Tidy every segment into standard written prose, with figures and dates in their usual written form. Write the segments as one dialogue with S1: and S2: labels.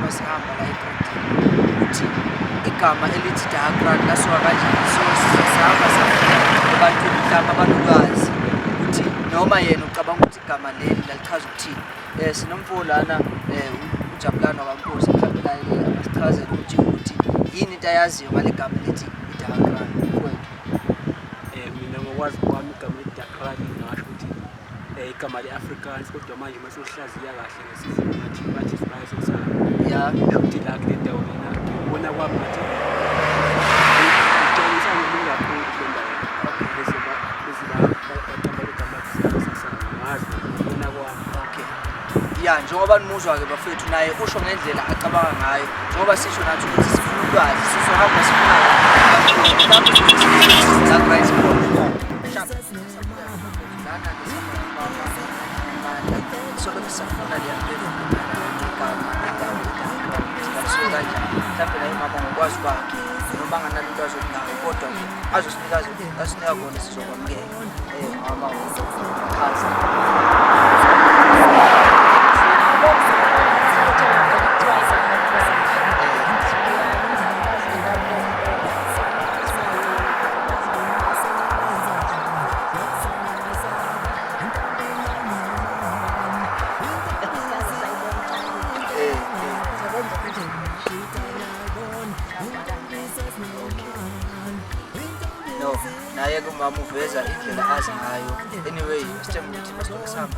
S1: uma sihamba la eGrindini ukuthi igama elithi Daggakraal lasuka kanjani. So sihamba abantu mhlawumbe abanolwazi ukuthi noma yena ucabanga ukuthi igama leli lalichaza ukuthini. Sinomfo lana uJabulani waNkosi mhlawumbe la asichazele ukuthi yini into ayaziyo ngale gama elithi iDaggakraal kuwena.
S2: Mina ngokwazi kwami igama leDaggakraal ngingasho ukuthi igama le-Afrikaans kodwa manje mase uhlaziya kahle ngesizini ngathi bathi sibaye sesana ukuthi la kule ndawo lena ubona kwami ngathi utshengisa ngelingakhulu kule ndawo bese baqamba igama sesana ngazi ubona kwami.
S1: Ya njengoba nimuzwa ke bafethu naye usho ngendlela acabanga ngayo njengoba sisho nathi ukuthi sifuna ulwazi sizohamba sifuna mhlawumbe naye mama ngokwazi kwakhe noma anganalo ulwazi olunayo kodwa asinika kona sizokwamukela mama chaza. No, naye kumama uveza indlela azi ngayo. Anyway, sithemba ukuthi masithola sihamba.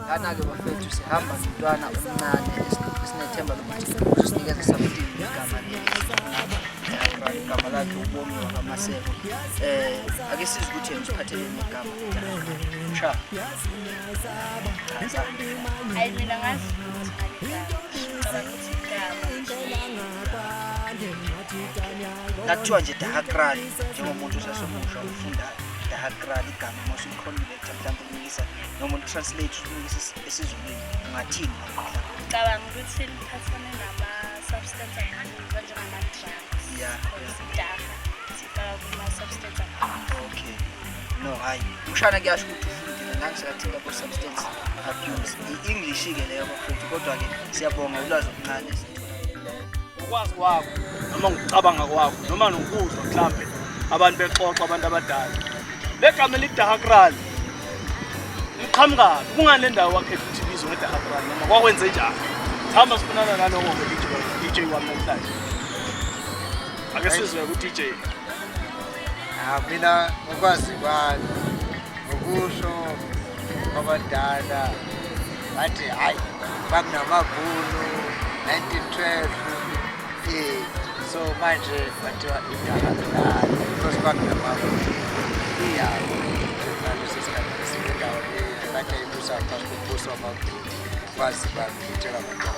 S1: Kana ke bafethu sihamba nomntwana omncane esinethemba lokuthi uzosinikeza something igama leli. Igama lakhe ubomi wakaMaseko. Ake sizwe ukuthi yena usiphathele igama. Sha.
S3: Hayi mina ngazi
S1: nakuthiwa nje Daggakraal njengomuntu usasemusha ufunda Daggakraal igama mase ulikhonile mhlawumbe unikisa noma translate unikisa esizulwini ungathini
S3: ngicabanga ukuthi liphathane nama-substance kanjengama-drugs. Sifaka kuma-substance.
S1: Okay. No, hayi umshana kuyasho ukuthi ufundile nangisakathela ku-substance abuse i-English-ke leyo bafethu kodwa-ke siyabonga ulwazi oluncane
S2: ukwazi kwakho noma ngicabanga kwakho noma nokuzwa mhlambe abantu bexoxa abantu abadala le gama leDaggakraal liqhamuka kungale ndawo wakhe ukuthi bizwe ngeDaggakraal noma kwakwenze njani. Sihamba sifunana naloko DJ wami namhlanje. Ake sizwe ku-DJ.
S4: Mina ngokwazi kwami ukusho abadala bathi hayi bakunamabhunu 1912 so manje bathiwa iDaggakraal because bakunamabhunu nalo sesikhathi sindawo kade ibusa phakathi amabhunu kwazi bakutshela abantu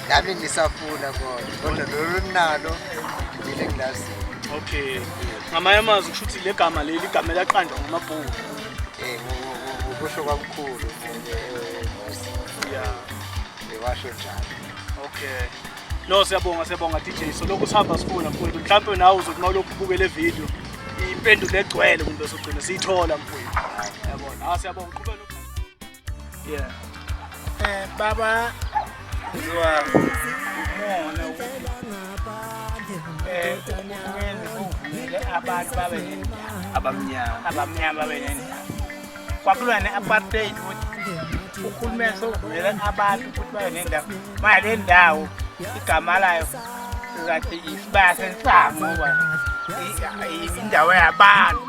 S4: nami ngisafuna kodwa lolu nalo ngile class.
S2: Okay. Ngamanye amazwi kusho ukuthi le gama leli igama liyaqanjwa ngamabhunu.
S4: Ukusho kwamkhulu washo njalo.
S2: Okay. No siyabonga DJ. So lokhu sihamba sifuna mfowethu mhlawumbe nawe uzothi mawulokhu ubuke le video impendulo egcwele kumbe sogcina siyithola mfowethu. Yabona. Siyabonga uqhubeka lokho. Yeah.
S5: Baba ngizwa umona abantu babe abamnyama babe nendaba kwakulwa ne-apartheid ukuthi uhulumeni sokuvumela abantu ukuthi babe nendaba manje le ndawo igama layo ngathi isibaya sensango ngoba indawo yabantu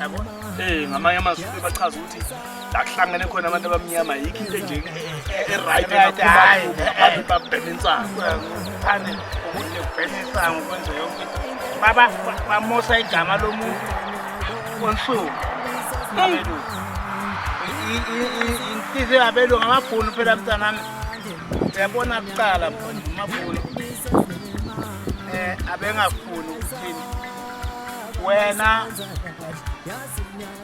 S5: yabo.
S2: Ngamanye amazwi bachaza ukuthi la kuhlangene khona abantu abamnyama yikho into nje e-right
S5: hayi
S2: babhena insango
S5: phane ukuthi ubhena insango kwenze yonke into. Baba bamosa igama lomuntu konsuku abelungu inhliziyo yabelungu amabhunu phela mntanami uyabona kuqala amabhunu abengafuni ukuthini wena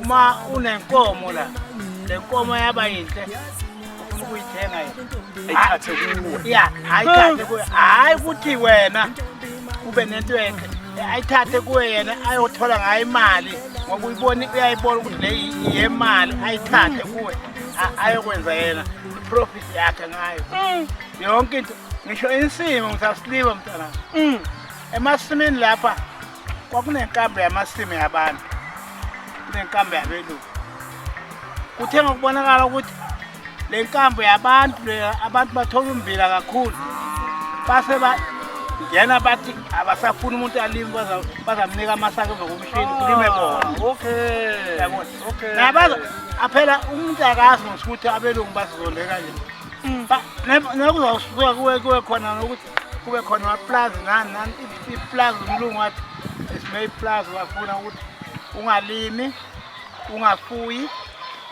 S5: uma unenkomo la le nkomo yaba yinhle ufuna ukuyithenga
S2: ayithathe kuwe.
S5: ya ayithathe kuwe hayi ukuthi wena kube nento yakhe ayithathe kuwe yena ayothola ngayo imali ngoba uyayibona ukuthi le yemali ayithathe kuwe ayokwenza yena iprofit yakhe ngayo yonke into ngisho insimo ngisasiliva mntana emasimini lapha kwakunenkambe yamasimi yabantu kunenkambe yabelungu kuthe ngokubonakala ukuthi le nkambe yabantu abantu bathola umbila kakhulu base ngena bathi abasafuna umuntu alimi bazamnika amasaka ngokumshini kulime bona
S2: Okay.
S5: yabona
S2: Okay.
S5: nabaza aphela umuntu akazi ukuthi abelungu basizondeka nje nekuzawusuka kuwe khona nokuthi kube khona amaplazi nani iplazi umlungu wathi esimay plaza wafuna ukuthi ungalimi ungafuyi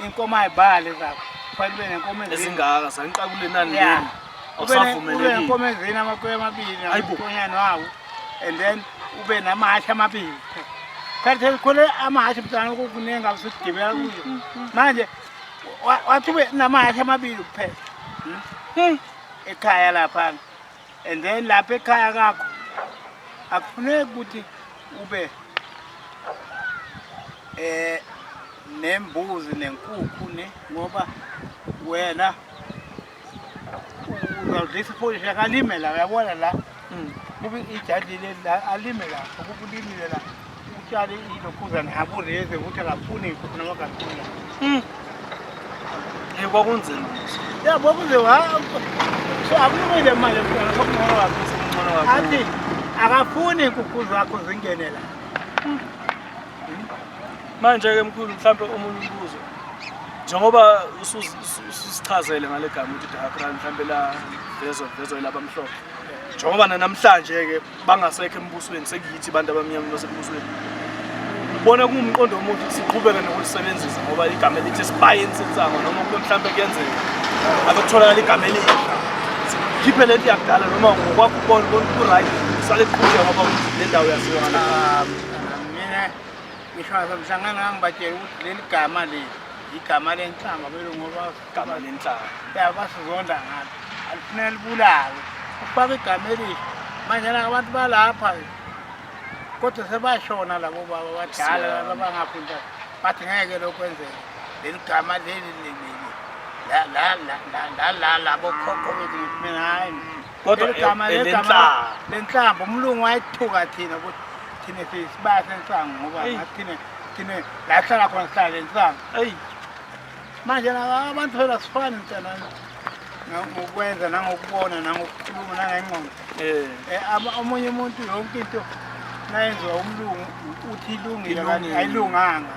S5: inkomo ayibhale zakho kufanele nenkomo
S2: ezingaka sangiqakule nani
S5: yeah.
S2: leni awusavumelekile
S5: ube nenkomo ezini amakhwe amabili namkhonyana wawo and then ube namahashe amabili phela khole amahashe mntana ukukuningi awusugibela kuyo manje wathi ube namahashe amabili kuphela ekhaya lapha and then lapha ekhaya kakho akufuneki ukuthi ube nembuzi nenkukhu ngoba wena uzawudlisa ifolisha kalime la uyabona la kube ijadile la alime la ukulimile la utshale ilokhuza nabuleze ukuthi akafuni inkukhu noma akafuni
S2: kwakunzima
S5: yabo kuze so akulungile manje ngokungcono wakho athi akafuni inkukhu zakho zingene la
S2: manje ke mkhulu mhlawumbe omunye umbuzo njengoba ususichazele ngale gama ukuthi Daggakraal mhlawumbe la vezo labamhlophe njengoba namhlanje ke bangasekho embusweni sekuyithi abantu abamnyama basebusweni ubona kuwumqondo omuhle siqhubeke nokulisebenzisa ngoba igama elithi spy insinsango noma kube mhlawumbe kuyenzeka akutholakala igama elihle sikhiphe lento yakudala noma ngokwakho ubona ukuthi right sale qhubeka ngoba le ndawo yaziwa ngala
S5: mina ngisho mhlangana ngibatshela ukuthi leli gama igama lenhlamba belo ngoba
S2: igama lenhlamba
S5: basizonda ngalo alifuneka libulawe ufake igama elihle manje abantu balapha kodwa sebashona labo baba badala abangafunda bathi ngeke lokwenzeka leli gama leli la labo khokho bethu mina hayi
S2: kodwa
S5: igama lenhlamba umlungu wayithuka thina ukuthi thina sisibaya sensango ngoba thina la hlala khona sihlala lensango manje abantu phela sifana mntana ngokwenza nangokubona nangokukhuluma nangengqondo omunye umuntu yonke into nayenziwa umlungu uthi ilungile kanti ayilunganga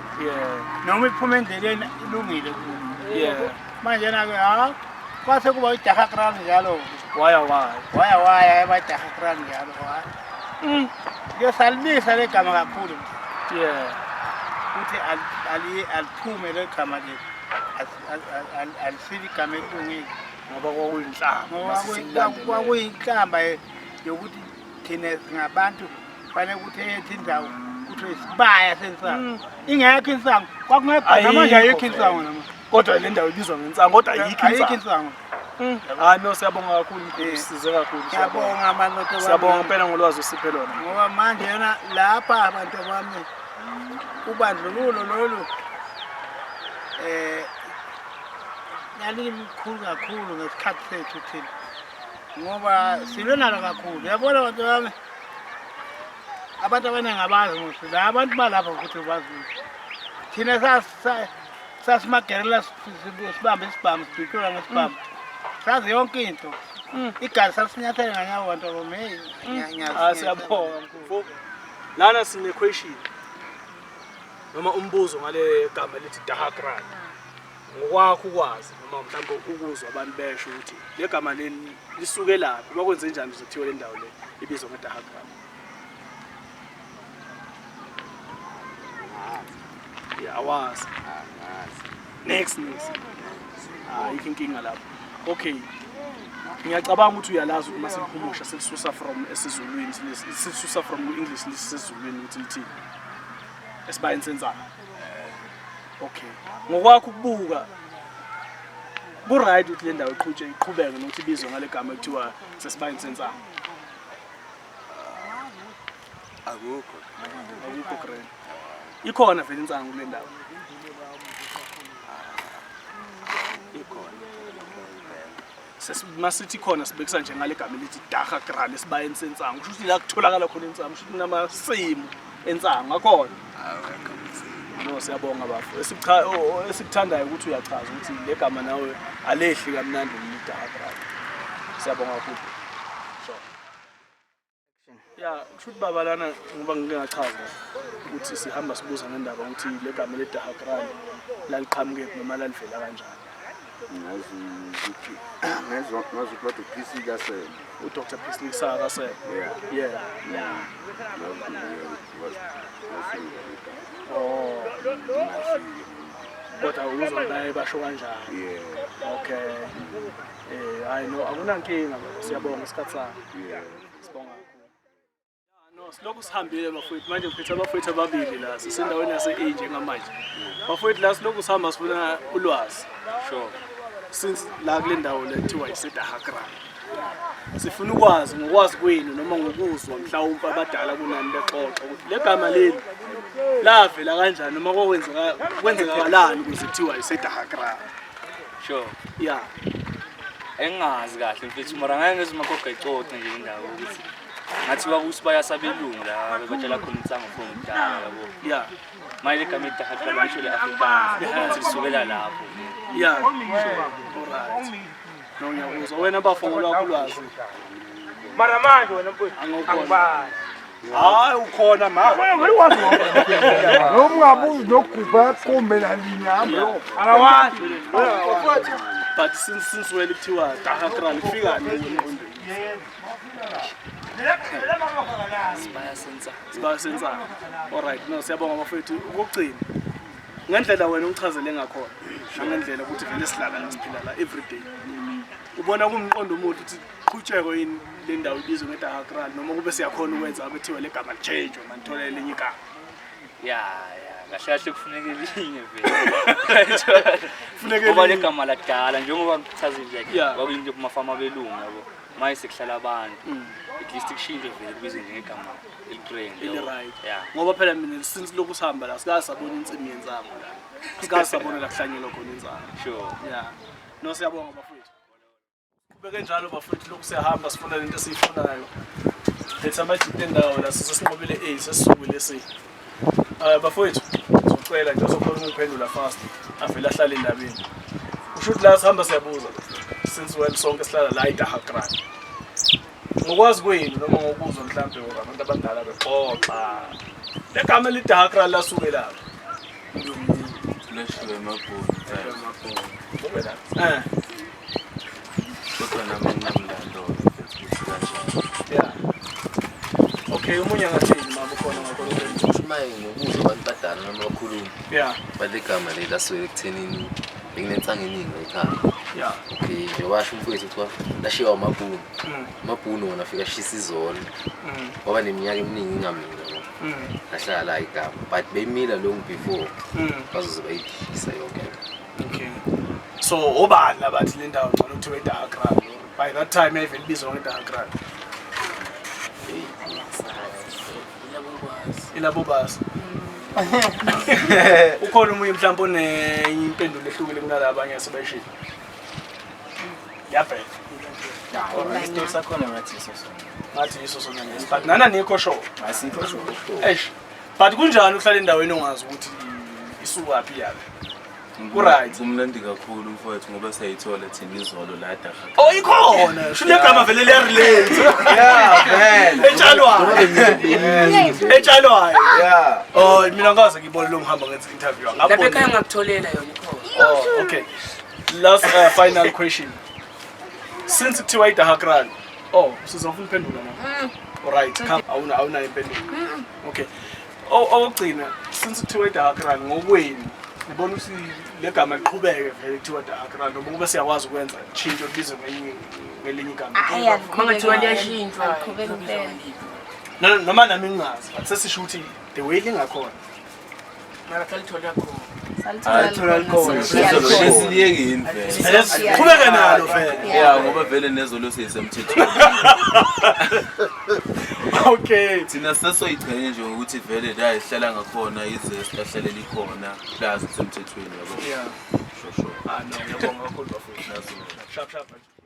S5: noma iphuma endleleni ilungile kuyo manje ke kwase kuba iDaggakraal njalo waya ebaDaggakraal njalo ngesalibisa legama kakhulu ukuthi aliphume legama leli alisili igama elungile
S2: ngoba kwakuyinhlamba
S5: kwakuyinhlamba yokuthi thina singabantu fanele ukuthi ethi indawo kuthiwe isibaya sensango ingekho insango kwakungekho manje ayikho insango nama
S2: kodwa le ndawo ibizwa ngensango kodwa ayikho
S5: insango
S2: hayi no siyabonga kakhulu usize kakhulu
S5: siyabonga amanoto
S2: siyabonga phela ngolwazi osiphe lona
S5: ngoba manje yona lapha abantu abami ubandlululo lolu yalikhulu kakhulu ngesikhathi sethu thina ngoba silonalo kakhulu yabona abantu bami abantu abaningi abazi muhle la abantu balapha futhi bazi thina sasimagerela sibambe isibhamu sibhitshula ngesibhamu sazi yonke into igazi sasinyathele nganyawo bantu abami
S2: siyabonga mfowethu lana sine question noma umbuzo ngale gama lithi Daggakraal ngokwakho ukwazi noma mhlawumbe ukuzwa abantu besho ukuthi le gama leli lisuke laphi bakwenze njani ukuze kuthiwe le ndawo le ibizwa ngeDaggakraal awazi next ayikho inkinga lapho okay ngiyacabanga ukuthi uyalazi ukuthi masiphumusha selisusa from esizulwini selisusa from English lisizulwini ukuthi lithini esibaya insenzana okay ngokwakho ukubuka ku right ukuthi le ndawo iqhubeke nokuthi ibizwe ngale gama ekuthiwa sesibaya insenzana akukho grand ikhona vele insanga kule ndawo Masithi khona sibekisa nje ngale gama elithi Daggakraal esibayeni sensangu kusho ukuthi la kutholakala khona insangu kusho ukuthi kunamasimu ensangu akhona no siyabonga bafu esikuthandayo ukuthi uyachaza ukuthi le gama nawe alehli kamnandi uDaggakraal siyabonga kakhulu ya kusho ukuthi baba lana ngoba ngike ngachaza ukuthi sihamba sibuza ngendaba ukuthi le gama le Daggakraal laliqhamuke noma lalivela kanjani
S6: ngazi Dr. PC Gasel.
S2: Dr. PC Gasel. Yeah. Oh. Kodwa uzwa naye basho kanjani?
S6: Yeah.
S2: Okay. I know akunankinga siyabonga isikhathi sakho.
S6: Yeah.
S2: Sibonga kakhulu. No, silokhu sihambile bafowethu manje ngiphethe abafowethu ababili la sisendaweni yase-A njengamanje. Bafowethu la silokhu sihamba sifuna ulwazi.
S7: Sure.
S2: Since la kule ndawo lethiwa iseDaggakraal sifuna ukwazi ngokwazi kwenu noma ngokuzwa mhlawumbe abadala kunani bexoxa ukuthi le gama leli lavela kanjani noma kwenzekalani ukuze kuthiwa iseDaggakraal.
S7: Sure.
S2: Yeah.
S7: Engazi kahle mfethu mara ngeke ngizimagoga ixoxe nje indawo ukuthi ngathiwa kusibaya sabelungu la bebatshela khona insango from kudala yabo.
S2: Yeah.
S7: Mayile gama iDaggakraal ngisho le Afrikaans sisukela lapho.
S2: Yeah. Sure. Alright. No ngiyakuzwa wena bafo lwakho ulwazi.
S5: Mara manje wena mfowethu
S2: angikubona. Hayi ukhona mama.
S5: Ngikwazi ngoba.
S6: Noma ungabuzi nokugubha kumbe nalini hamba.
S5: Akawazi.
S2: But since wena kuthiwa Daggakraal fika nini? Sibaya senza. Alright, no siyabonga bafethu ukugcina. Ngendlela wena uchazelele ngakhona. Ngendlela ukuthi vele sihlala nasiphila la every day. Ubona kumqondo omuhle ukuthi qhutsheko yini le ndawo ibizwe ngeDaggakraal noma kube siyakhona ukwenza abethiwe le gama change manithola elinye igama.
S7: Kahle kahle kufuneka elinye vele.
S2: Kufuneka
S7: ngoba le gama lakudala njengoba ngichazile nje kwakuyinto kumafama belungu yabo. Manje sekuhlala abantu. At least kushintshe vele kubizwe njengegama elibrand.
S2: Right. Ngoba phela mina since lokhu sihamba la sikasabona insimi yenzamo la. Sikasabona la kuhlanyelwa khona inzalo.
S7: Sure.
S2: Yeah. No siyabonga bafowethu. Kubeke njalo bafowethu lokhu siyahamba sifuna lento esiyifunayo. Letha amajite endawo la sisinqobile sesisukule C. Bafowethu sizocela nje sokhona ukuphendula fast avela ahlala endabeni. Usho ukuthi la sihamba siyabuza since wena sonke sihlala la eDaggakraal. Ngokwazi kwenu noma ngokuzwa mhlambe abantu abadala bexoxa. Le gama leDaggakraal lasuke lapho.
S8: Leshiwe emabhoni. Kodwa namandalo
S2: yeah. Okay, umunye ngathini mama khona ngakho lokho.
S9: Maye ngokuzwa abantu badala noma bakhuluma.
S2: Yeah.
S9: Balegama lela suke ekuthenini bekunentsanga eningi ekhaya.
S2: Yeah.
S9: Okay, nje washo umfowethu kuthiwa lashiwa amabhunu. Amabhunu wona afika shisa izolo. Ngoba neminyaka eminingi ingamila. Lahlala la igama but bemila long before. Bazoze bayidishisa yonke.
S2: Okay. So obani labathi le ndawo ngcono kuthiwa iDaggakraal. By that time even bizwa ngeDaggakraal. Ilabo bazi. Ukhona umunye mhlawumbe oneyimpendulo ehlukile kunalabanye asebashini. Yaphela.
S1: Isitolo sakhona ngathi isoso.
S2: Ngathi isoso nanje. But nana nikho show.
S1: Asikho show.
S2: Eish. But kunjani uhlala endaweni ongazi ukuthi isuka phi yabe? Right.
S8: Kumnandi kakhulu mfowethu ngoba sayithola thina izolo la eDaggakraal.
S2: Oh ikhona. Shule igama vele le relate.
S6: Yeah, man.
S2: Etshalwayo.
S6: Yeah.
S2: Oh mina ngaze ngibone lo ngihamba ngenza interview.
S1: Lapha ekhaya ngakutholela yona ikhona.
S2: Oh okay. Last final question. Since kuthiwa iDaggakraal. Oh, sizofuna impendula na. Alright, come awuna impendulo. Okay. Okugcina since kuthiwa iDaggakraal ngokwenu ngibona ukuthi le gama liqhubeke vele kuthiwa Daggakraal noma kube siyakwazi ukwenza change obizwe ngelinye igama.
S1: Mangathiwa liyashintshwa qhubeka phela.
S2: Noma nami ngingazi but sesisho ukuthi the way lingakhona.
S1: Mara kalithola khona.
S6: Ayithola khona.
S8: Lesiliyekini vele.
S2: Qhubeka nalo vele.
S8: Yeah, ngoba vele nezolo sisemthethweni.
S2: Okay.
S8: Thina sesoyithwenye nje ukuthi vele la ihlala ngakhona izesta hlalela ikhona plus semthethweni yabo.
S2: Yeah.
S8: sure.
S2: No, ngiyabonga kakhulu bafowethu. Sharp.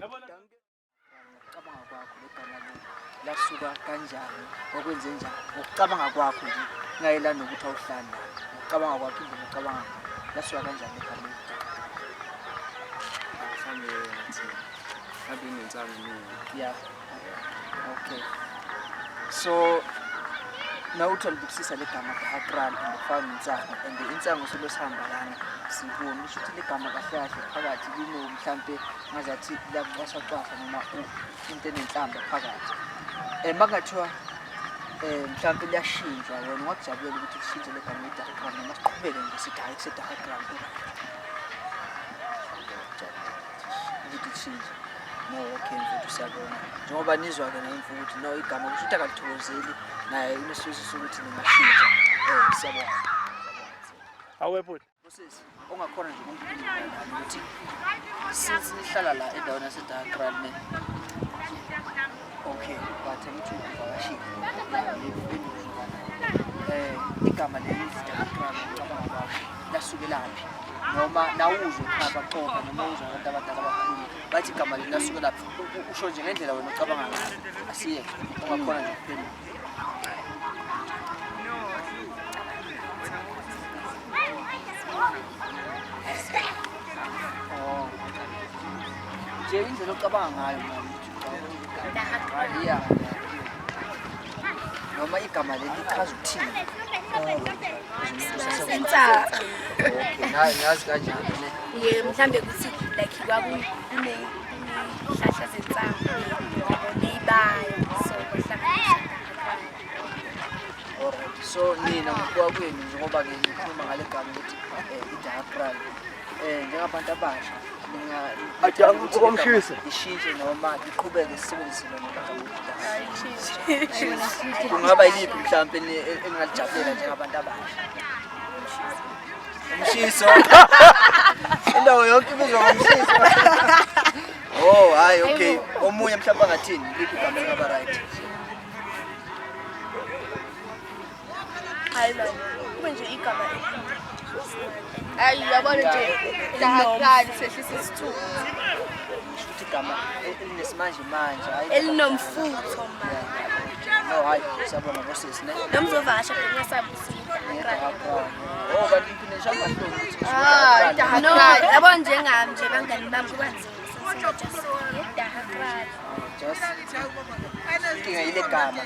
S2: Yabona?
S1: Ukucabanga kwakho legama lasuka kanjani okwenze njani ukucabanga kwakho nje ngayelana nokuthi awuhlanda ukucabanga kwakho indlela ucabanga lasuka kanjani legama
S8: Mhlambe ngathi ngabe inentsana mina.
S1: yeah okay so nawuthi alibukisisa legama Daggakraal ngifaka insana and insango solosihamba lana sibona ukuthi legama kahle kahle phakathi lino mhlambe ngazathi la kwasaqafa noma into enenhlamba phakathi makungathiwa mhlambe liyashintsha wena ungakujabulela ukuthi ushintshe legama Daggakraal noma siqhubeke ngesithi hayi kuseDaggakraal ukuthi kushintshe no okay mfethu siyabona njengoba nizwa-ke nayo mfo ukuthi no igama kusho ukuthi akalithokozeli naye inesifiso ukuthi ningashintsha siyabona
S2: Awebhuti.
S1: Bosisi ongakhona nje umuntu ukuthi since nihlala la endaweni yaseDaggakraal ne okay but ngithi uvakashile igama leli Daggakraal ngicabanga kwakho lasukelaphi noma nawuzwe khaba qoqa noma uzwa abantu abadala abakhulu bathi igama leli lasukelaphi usho nje ngendlela wena ucabanga ngayo asiye ongakhona nje kuphela nje indlela ocabanga ngayo manje noma igama leli lichaza ukuthini
S3: Insapho.
S1: okay nazi kanjani ne
S3: Mhlambe ukuthi like kunehlahla zensango neyibaya so
S1: alright so nina ngokuwa kwenu njengoba ke ngikhuluma ngale gama ukuthi iDaggakraal njengabantu abasha ishintshe noma iqhubeke sisebenzise lona kungaba yiliphi mhlambe engalijabulela njengabantu abasha umshiso indawo yonke ibizwa ngomshiso oh hayi okay omunye mhlawumbe angathini liphi igama engaba right
S3: hayi kube nje igama ayi yabona nje Daggakraal sehlisa isithupha
S1: ukuthi igama elinesimanje manje hayi
S3: elinomfutho manje
S1: no hayi siyabona bosisi ne
S3: nomzovasha ngesabusi
S1: oh kanti impine nje amahloni ukuthi
S3: Daggakraal yabona njengami nje bangani bami kuba nzima just Daggakraal
S1: just kinga ile gama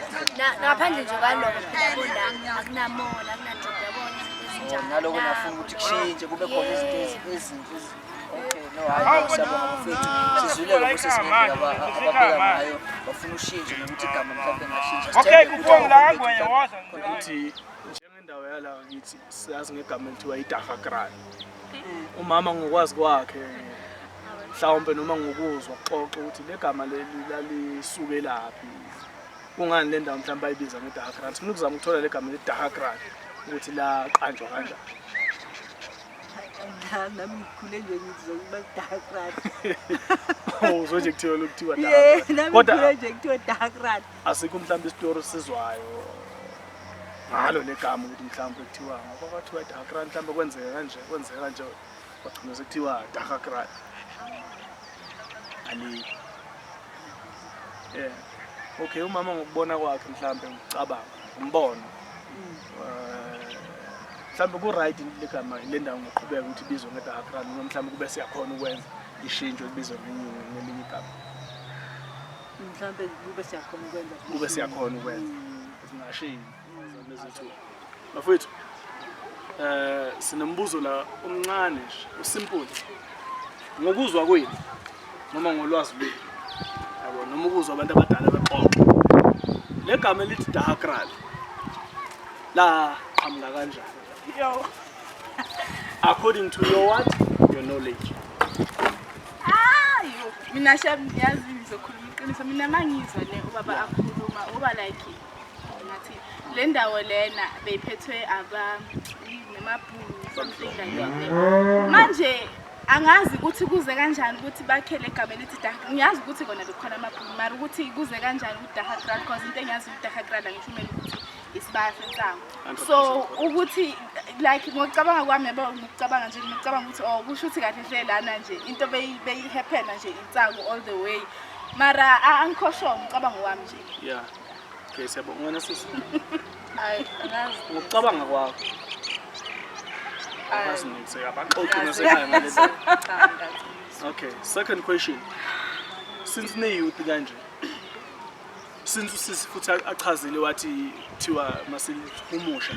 S3: ngaphandle nje kwaloko phela bona akunamola akunajob yabona
S1: naloko nafuna ukuthi kushintshe kube khona izinto ezinhle okay no hayi siyabona mfethu sizuleke bosisi ngendlela ababheka ngayo bafuna ushintshe nokuthi igama mhlawumbe engashintsha
S2: Okay kupho la ngwenye waza ukuthi njengendawo yala ngithi siyazi ngegama elithiwa iDaggakraal. Umama ngokwazi kwakhe mhlawumbe noma ngokuzwa xoxa ukuthi legama leli lalisuke laphi. Kungani le ndawo mhlawumbe ayibiza ngeDaggakraal. Sifuna ukuzama ukuthola legama leDaggakraal ukuthi la qanjwa kanjani.
S10: nami ngikhule nje ngithi zokuba Daggakraal.
S2: Oh uzoje kuthiwa lokuthiwa Daggakraal.
S10: Kodwa nje kuthiwa Daggakraal.
S2: Asikho mhlawumbe isitori sizwayo ngalo legama ukuthi mhlawumbe kuthiwa ngoba bathiwa Daggakraal mhlawumbe kwenzeka kanje bagcina sekuthiwa Daggakraal. Ali okay umama ngokubona kwakhe mhlawumbe ngicabanga umbono mhlawumbe ku right legama le ndawo ngoqhubeka ukuthi ibizwe ngeDaggakraal noma mhlawumbe kube siyakhona ukwenza ishintsho libizwe ngelinye igama
S10: Mhlambe
S2: kube siyakhona ukwenza singashini nezethu bafowethu sinembuzo la omncane nje usimple ngokuzwa kwenu noma ngolwazi lwenu yabo noma ukuzwa abantu abadala beqoqa legama elithi Daggakraal la qhamuka kanjani yo according to your what your knowledge
S11: ayo mina ngiyazi ngizokhuluma iqiniso mina mangizwa le ubaba akhuluma uba like ngathi le ndawo lena beyiphethwe nemabhulu something like that manje angazi ukuthi kuze kanjani ukuthi bakhele igama elithi Daggakraal ngiyazi ukuthi kona bekhona amabhulu mara ukuthi kuze kanjani uDaggakraal because into engiyazi uDaggakraal angisho ukuthi isibaya sensango so ukuthi like ngokucabanga kwami yabo ngicabanga nje ngicabanga ukuthi oh kusho ukuthi kahle hle lana nje into beyihappena nje insangu all the way mara angikhoshwa ngicabanga kwami nje
S2: yeah okay siyabonga wena sisi
S11: hayi angazi
S2: ngokucabanga kwakho okay second question since ne youth kanje since usisi futhi achazile wathi thiwa masihumusha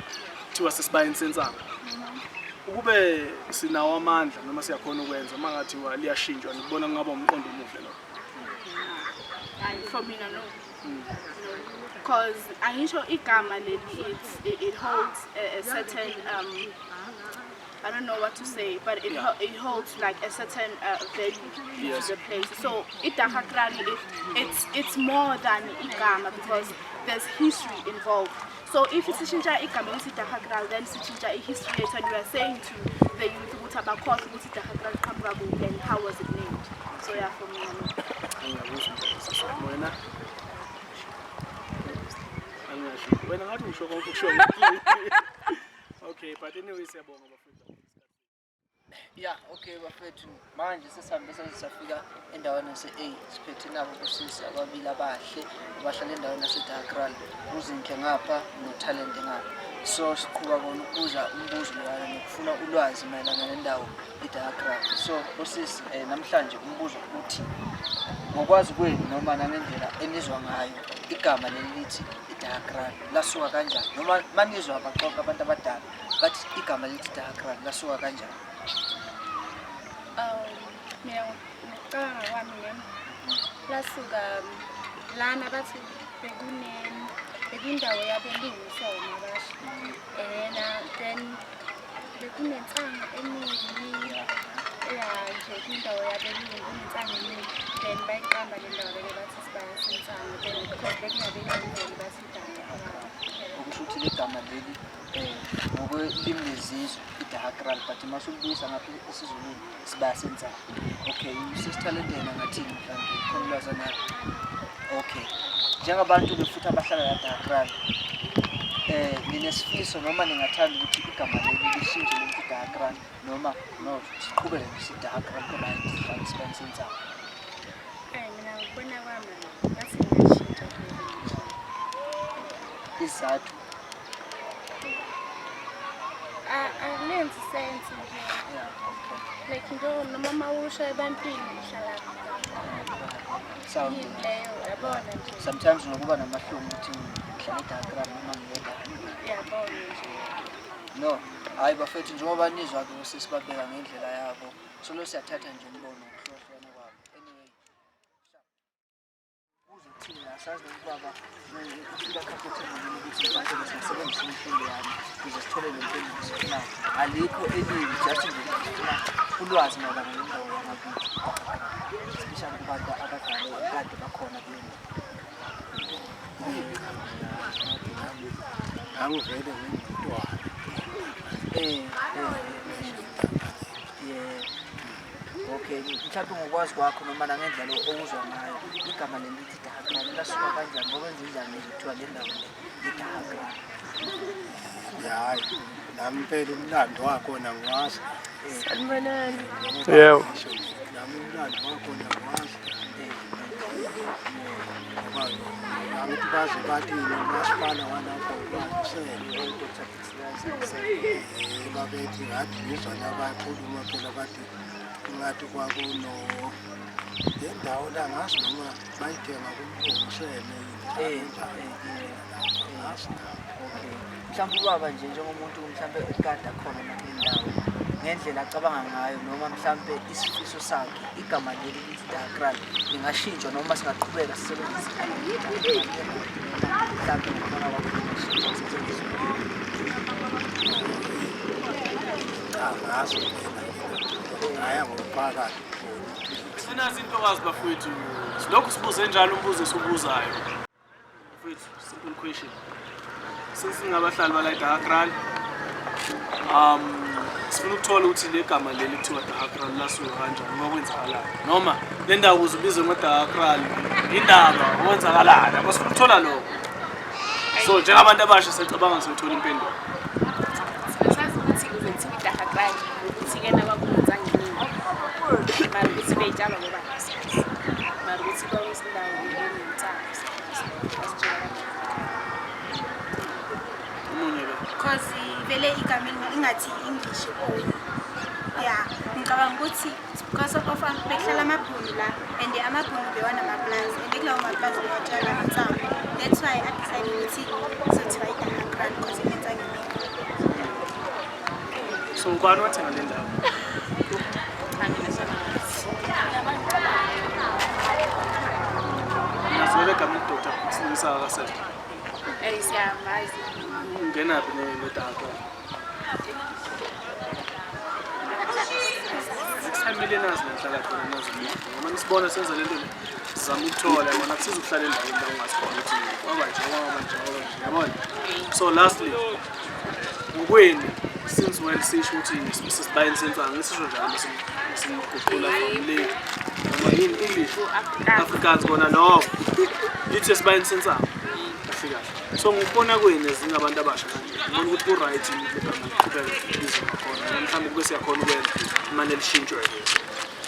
S2: thiwa sesibayeni sensango ukube sinawo amandla noma siyakhona ukwenza mangathi liyashintshwa ngibona ngaba umqondo omuhle lo
S11: for me no because angisho igama leli it holds a certain I don't know what to say, but it holds like a certain value to the place. So Daggakraal, it's more than igama because there's history involved. So if it's igama Daggakraal, then it's history. And we are saying to the youth ukuthi abakhohlwa ukuthi Daggakraal qhamuka kuphi and how was it named. So yeah, for me.
S2: Okay, but anyway siyabonga bafethu.
S1: Yeah, okay bafethu manje sesihambe safika endaweni yase-A siphethe nabo kusisi ababili abahle abahlala endaweni yase-Daggakraal uzinhle ngapha no-talent ngapha so siqhuba kona ukubuza umbuzo lwana nokufuna ulwazi mayelana nendawo i-Daggakraal so kusisi namhlanje umbuzo uthi ngokwazi kwenu noma nangendlela enizwa ngayo igama leli lithi Daggakraal lasuka kanjani noma manizwa abaxoxa abantu abadala bathi igama lithi Daggakraal lasuka kanjani
S3: mina ngicabanga kwami lasuka lana bathi bekundawo yabelungu mabasha then bekunensanga eningi nje indawo yabelungu kunensanga eningi then bayiqamba le ndawo le bathi sibaya sensanga then because bekungabenini bathi Daggakraal
S1: okusho ukuthi legama leli ngokwelimi lezizwe i-Daggakraal but masulibuyisa ngapha esizulwini sibaya sensanga okay sesithalentena ngathini mhlawumbe khona ulwazi nayo okay njengabantu befuthi abahlala la Daggakraal ninesifiso noma ningathanda ukuthi igama leli lishintshe lithi Daggakraal noma no siqhubeke nesi-Daggakraal kodwa sihlale sibaya sensanga
S3: mina ngibona kwami ngathi ngishintsha
S1: izathu
S3: alenzi sense nje like nje noma mawusha ebantwini ngihlala leyo yabona nje
S1: sometimes ngokuba namahloni ukuthi ngihlala eDaggakraal noma ngiyedwa
S3: yabona nje
S1: no hayi bafethu njengoba nizwa ke sesibabeka ngendlela yabo so lo siyathatha nje umbono ukuhlohlwana kwabo anyway thina sazi ukubaba ukufika comfortable ukuthi manje sisebenzisa imfundo yami ukuze sithole le mpendulo esifunayo alikho elibi just nje ukufuna ulwazi mayelana nendawo yangakithi especially kubantu abadala kade bakhona kule
S4: angivele ngumntwana
S1: okay mhlawumbe ngokwazi kwakho noma nangendlela okuzwa ngayo igama leli lithi Daggakraal lasuka kanjani ngoba enzenjani ukuthiwa le ndawo i-Daggakraal
S4: hayi nami phela umlando wakhona ngiwazi
S3: sanibonani
S2: yebo
S4: nami umlando wakhona ngiwazi ukuthi baze bathi nomasipala walapho babethi ngathi ngizwa nabakhuluma phela bathi ngathi kwakuno le ndawo la ngazi noma bayithenga kumlungisele
S1: mhlawumbe ubaba nje njengomuntu mhlawumbe ekade akhona kule ndawo ngendlela acabanga ngayo noma mhlawumbe isifiso sakhe igama leli lithi Daggakraal lingashintshwa noma singaqhubeka sisebenzise mhlawumbe ngibona
S4: ngazi haya ngophakathi
S2: sinazi intokazi bafethu silokhu sibuze njalo umbuzo esibuzayo bafethu simple question since singabahlali bala eDaggakraal sifuna ukuthola ukuthi le gama leli kuthiwa Daggakraal lasuka kanjani noma kwenzakalani noma le ndawo uzubizwe ngeDaggakraal indaba owenzakalani yabo sifuna ukuthola lokho so njengabantu abasha sicabanga sokuthola impendulo
S11: kanye ukuthi-ke nabakunenzanga iningi mara ukuthi beyitshalwa ngoba nasazi mara ukuthi bawesindawo enentsanga
S3: because vele igama ingathi English yeah ngicabanga ukuthi because of behlala amabhunu la and amabhunu bewana amaplaza and kulawo maplaza bewatshala amatsanga that's why I decided ukuthi sizothiwa iDaggakraal because inenzanga iningi.
S2: So kwani wathenga le ndawo? Nazwele gama idoda kusilisa akasele.
S11: Siyamazi.
S2: Ungena phi neDaggakraal? 6 million nahlala khona nazo. Ngoba nisibona senza lento le. Sizama ukuthola yona akusiza ukuhlala endaweni la ungasikhola ukuthi ngoba nje yabona. So lastly ngokwenu since when sisho ukuthi sisibayeni sensanga ngisisho njalo simguqula from le noma in English Afrikaans kona no lithi sisibayeni sensanga afika so ngikubona kwenu ezingabantu abasha kanje ngibona ukuthi ku right ngibeka izimo khona mhlawumbe kube siyakhona ukwenza imali elishintshwe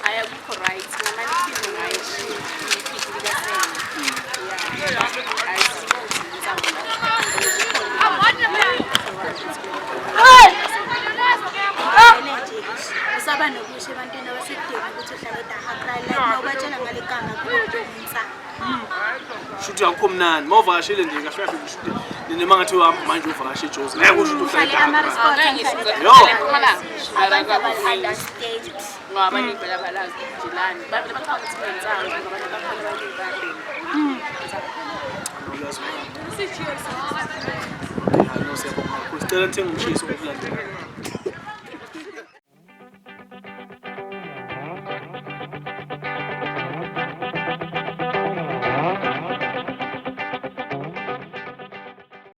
S11: ayakukho right ngamanye iphinde ngayo
S3: usaba nokusho ebantwini abasedinga ukuthi uhlale eDaggakraal like nobatshela ngale gama kuNtsanga
S2: shuthi akukho mnandi mawuvakashile nje ngafika shuthi nima ngathi uhamba manje uvakashe eJozi ngeke usho ukuthi uhlale eDaggakraal yo
S11: ngoba nibela balazi njilani bantu bakhanga ukuthi benzanga ngoba bakhala bayibani
S2: sicela thenga umshiso ngokulandela